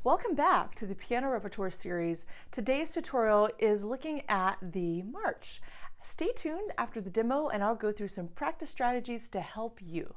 Welcome back to the Piano Repertoire series. Today's tutorial is looking at the march. Stay tuned after the demo and I'll go through some practice strategies to help you.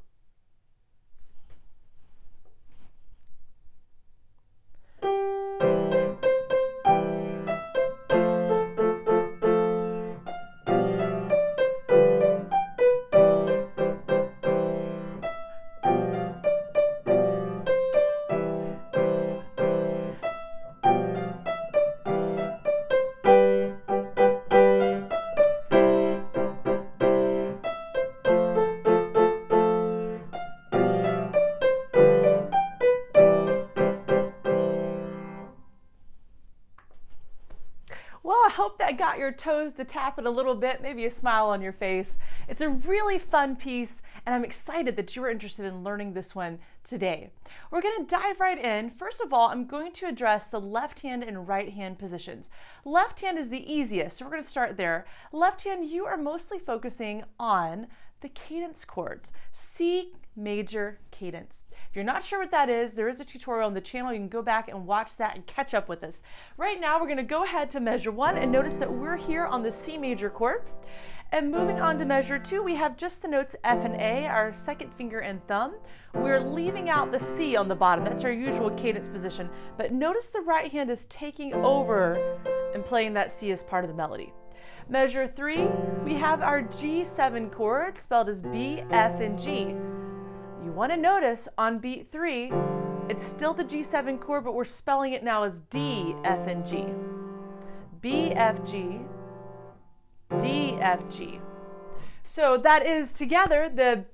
Well, I hope that got your toes to tap it a little bit, maybe a smile on your face. It's a really fun piece, and I'm excited that you were interested in learning this one today. We're going to dive right in. First of all, I'm going to address the left hand and right hand positions. Left hand is the easiest, so we're going to start there. Left hand, you are mostly focusing on the cadence chords, C major cadence. If you're not sure what that is, there is a tutorial on the channel. You can go back and watch that and catch up with us. Right now, we're going to go ahead to measure 1 and notice that we're here on the C major chord. And moving on to measure 2, we have just the notes F and A, our second finger and thumb. We're leaving out the C on the bottom. That's our usual cadence position. But notice the right hand is taking over and playing that C as part of the melody. Measure 3, we have our G7 chord spelled as B, F, and G. You want to notice on beat 3, it's still the G7 chord, but we're spelling it now as D, F, and G. B, F, G, D, F, G. So that is together, the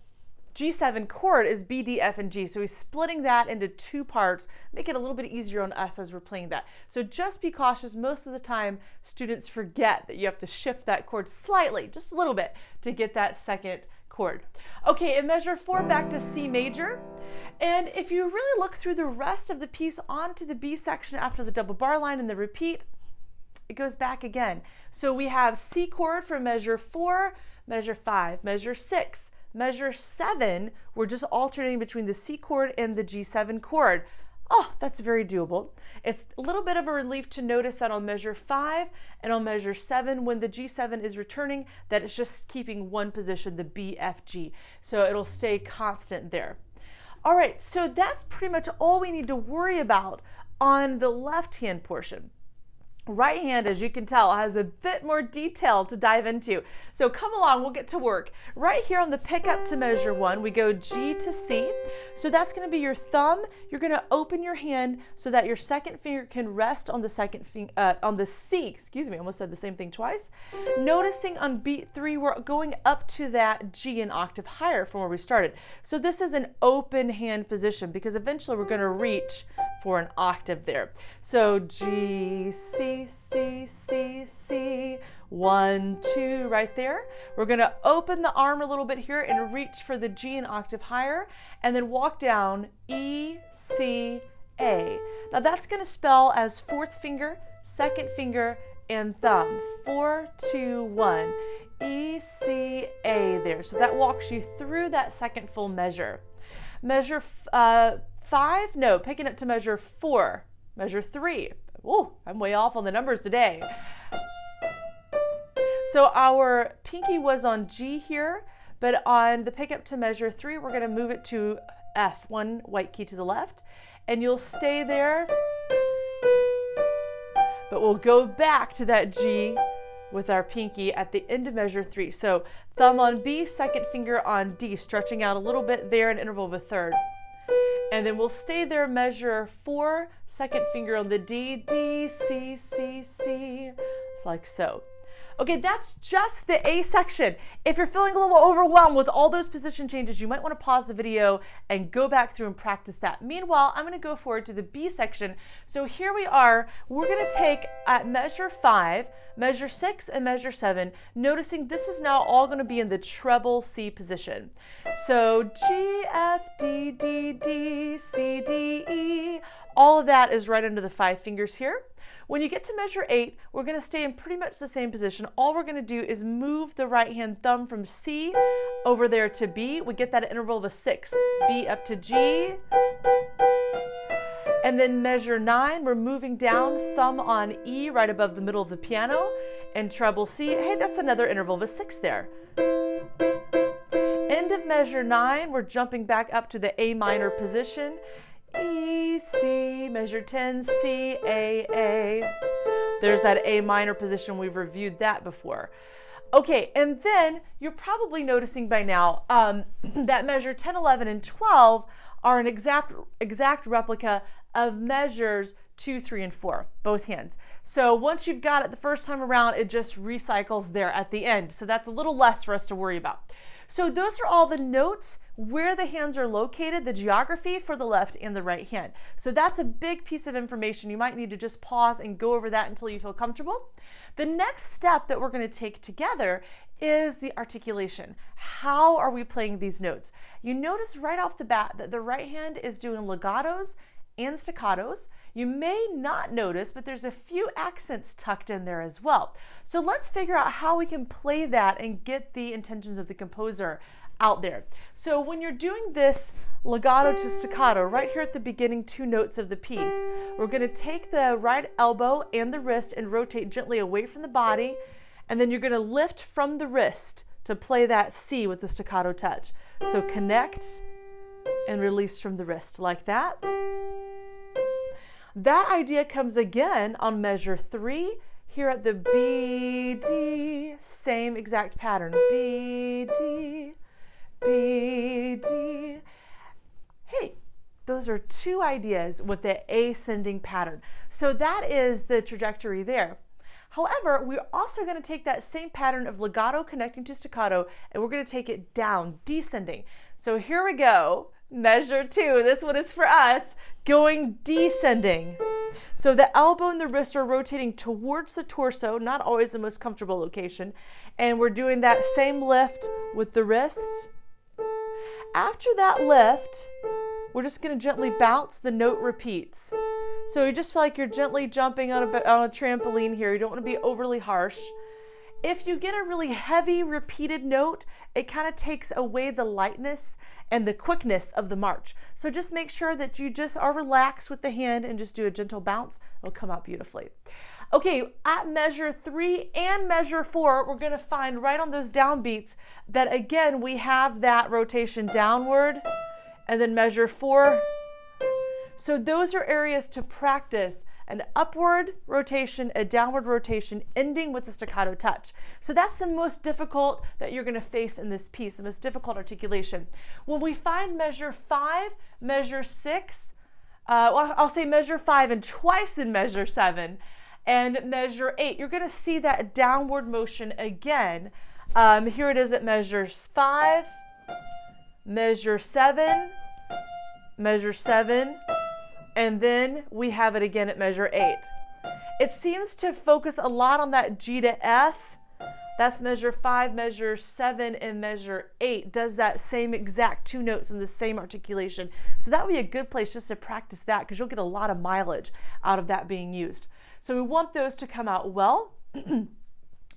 G7 chord is B, D, F, and G. So he's splitting that into 2 parts, make it a little bit easier on us as we're playing that. So just be cautious. Most of the time, students forget that you have to shift that chord slightly, just a little bit, to get that second chord. Okay, in measure 4, back to C major. And if you really look through the rest of the piece onto the B section after the double bar line and the repeat, it goes back again. So we have C chord for measure 4, measure 5, measure 6, measure 7. We're just alternating between the C chord and the G7 chord. Oh, that's very doable. It's a little bit of a relief to notice that on measure 5 and on measure 7, when the G7 is returning, that it's just keeping one position, the B, F, G. So it'll stay constant there. All right, so that's pretty much all we need to worry about on the left hand portion. Right hand, as you can tell, has a bit more detail to dive into. So come along, we'll get to work. Right here on the pickup to measure 1, we go G to C. So that's going to be your thumb. You're going to open your hand so that your second finger can rest on the on the C. Excuse me, I almost said the same thing twice. Noticing on beat 3, we're going up to that G an octave higher from where we started. So this is an open hand position because eventually we're going to reach for an octave there. So G, C, C, C, C, 1, 2, right there. We're going to open the arm a little bit here and reach for the G an octave higher, and then walk down E, C, A. Now that's going to spell as 4th finger, 2nd finger, and thumb. 4, 2, 1. E, C, A there. So that walks you through that second full measure. Measure 5, no, picking up to measure 4, measure 3. Oh, I'm way off on the numbers today. So our pinky was on G here, but on the pickup to measure 3, we're going to move it to F, 1 white key to the left, and you'll stay there, but we'll go back to that G with our pinky at the end of measure 3. So thumb on B, second finger on D, stretching out a little bit there, an interval of a third. And then we'll stay there, measure 4, second finger on the D, D, C, C, C, it's like so. Okay, that's just the A section. If you're feeling a little overwhelmed with all those position changes, you might want to pause the video and go back through and practice that. Meanwhile, I'm going to go forward to the B section. So here we are. We're going to take at measure 5, measure 6, and measure 7, noticing this is now all going to be in the treble C position. So G, F, D, D, D, C, D, E, all of that is right under the 5 fingers here. When you get to measure 8, we're going to stay in pretty much the same position. All we're going to do is move the right hand thumb from C over there to B. We get that interval of a 6. B up to G. And then measure 9, we're moving down, thumb on E right above the middle of the piano, and treble C. Hey, that's another interval of a 6 there. End of measure 9, we're jumping back up to the A minor position. E, C, measure 10, C, A. There's that A minor position, we've reviewed that before. Okay, and then you're probably noticing by now that measure 10, 11, and 12 are an exact replica of measures 2, 3, and 4, both hands. So once you've got it the first time around, it just recycles there at the end. So that's a little less for us to worry about. So those are all the notes where the hands are located, the geography for the left and the right hand. So that's a big piece of information. You might need to just pause and go over that until you feel comfortable. The next step that we're going to take together is the articulation. How are we playing these notes? You notice right off the bat that the right hand is doing legatos and staccatos. You may not notice, but there's a few accents tucked in there as well. So let's figure out how we can play that and get the intentions of the composer out there. So when you're doing this legato to staccato, right here at the beginning 2 notes of the piece, we're going to take the right elbow and the wrist and rotate gently away from the body, and then you're going to lift from the wrist to play that C with the staccato touch. So connect and release from the wrist like that. That idea comes again on measure 3 here at the B, D, same exact pattern, B, D, B, D. Hey, those are 2 ideas with the ascending pattern. So that is the trajectory there. However, we're also going to take that same pattern of legato connecting to staccato, and we're going to take it down, descending. So here we go, measure 2. This one is for us, going descending. So the elbow and the wrist are rotating towards the torso, not always the most comfortable location, and we're doing that same lift with the wrists. After that lift, we're just going to gently bounce, the note repeats. So you just feel like you're gently jumping on a trampoline here. You don't want to be overly harsh. If you get a really heavy repeated note, it kind of takes away the lightness and the quickness of the march. So just make sure that you just are relaxed with the hand and just do a gentle bounce. It'll come out beautifully. Okay, at measure 3 and measure 4, we're going to find right on those downbeats that again we have that rotation downward, and then measure 4. So those are areas to practice an upward rotation, a downward rotation, ending with the staccato touch. So that's the most difficult that you're going to face in this piece, the most difficult articulation. When we find measure 5, measure 6, well, I'll say measure 5 and twice in measure 7, and measure 8, you're going to see that downward motion again. Here it is at measure 5, measure 7, measure 7, and then we have it again at measure 8. It seems to focus a lot on that G to F. That's measure 5, measure 7, and measure 8 does that same exact 2 notes in the same articulation. So that would be a good place just to practice that, because you'll get a lot of mileage out of that being used. So we want those to come out well.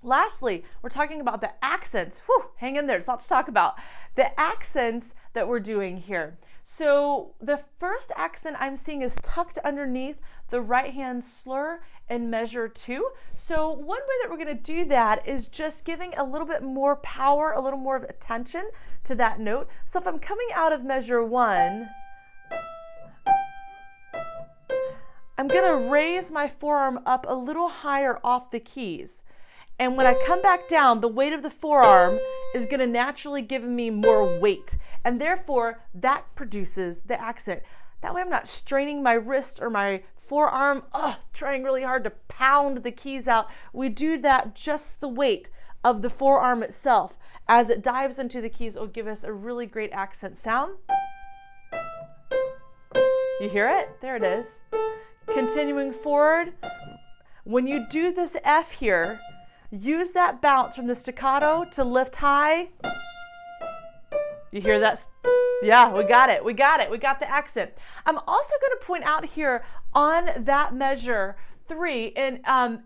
Lastly, we're talking about the accents. Whew, hang in there, there's lots to talk about. The accents that we're doing here. So the first accent I'm seeing is tucked underneath the right hand slur in measure 2. So one way that we're going to do that is just giving a little bit more power, a little more of attention to that note. So if I'm coming out of measure 1, I'm going to raise my forearm up a little higher off the keys. And when I come back down, the weight of the forearm is going to naturally give me more weight. And therefore, that produces the accent. That way I'm not straining my wrist or my forearm, trying really hard to pound the keys out. We do that just the weight of the forearm itself. As it dives into the keys, it will give us a really great accent sound. You hear it? There it is. Continuing forward. When you do this F here, use that bounce from the staccato to lift high. You hear that? Yeah, we got it. We got it. We got the accent. I'm also going to point out here on that measure 3, and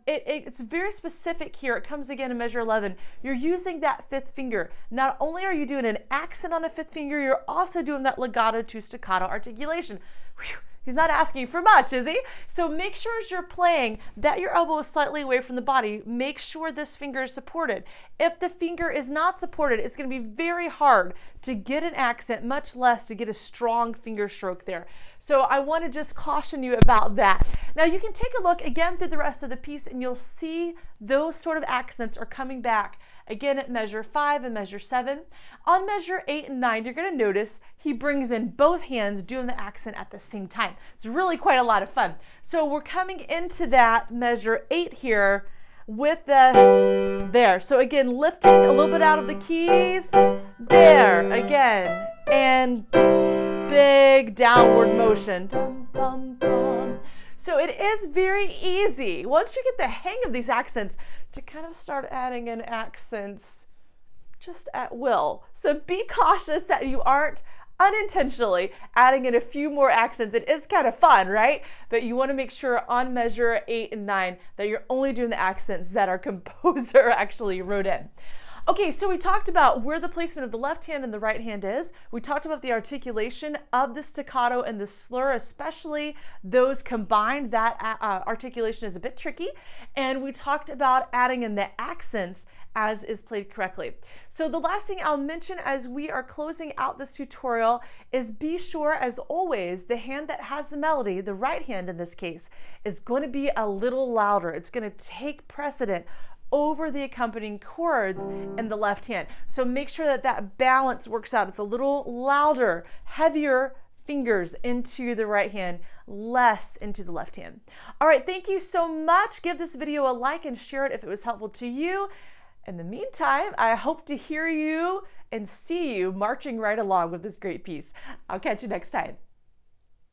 it's very specific here. It comes again in measure 11. You're using that 5th finger. Not only are you doing an accent on a 5th finger, you're also doing that legato to staccato articulation. Whew. He's not asking for much, is he? So make sure as you're playing that your elbow is slightly away from the body. Make sure this finger is supported. If the finger is not supported, it's going to be very hard to get an accent, much less to get a strong finger stroke there. So I want to just caution you about that. Now you can take a look again through the rest of the piece and you'll see those sort of accents are coming back again at measure 5 and measure 7. On measure 8 and 9, you're going to notice he brings in both hands doing the accent at the same time. It's really quite a lot of fun. So we're coming into that measure 8 here with the there. So again, lifting a little bit out of the keys, there again, and big downward motion. Dum, bum, bum. So it is very easy, once you get the hang of these accents, to kind of start adding in accents just at will. So be cautious that you aren't unintentionally adding in a few more accents. It is kind of fun, right? But you want to make sure on measure 8 and 9 that you're only doing the accents that our composer actually wrote in. Okay, so we talked about where the placement of the left hand and the right hand is. We talked about the articulation of the staccato and the slur, especially those combined. That articulation is a bit tricky. And we talked about adding in the accents as is played correctly. So the last thing I'll mention as we are closing out this tutorial is be sure, as always, the hand that has the melody, the right hand in this case, is going to be a little louder. It's going to take precedent over the accompanying chords in the left hand. So make sure that that balance works out. It's a little louder, heavier fingers into the right hand, less into the left hand. All right, thank you so much. Give this video a like and share it if it was helpful to you. In the meantime, I hope to hear you and see you marching right along with this great piece. I'll catch you next time.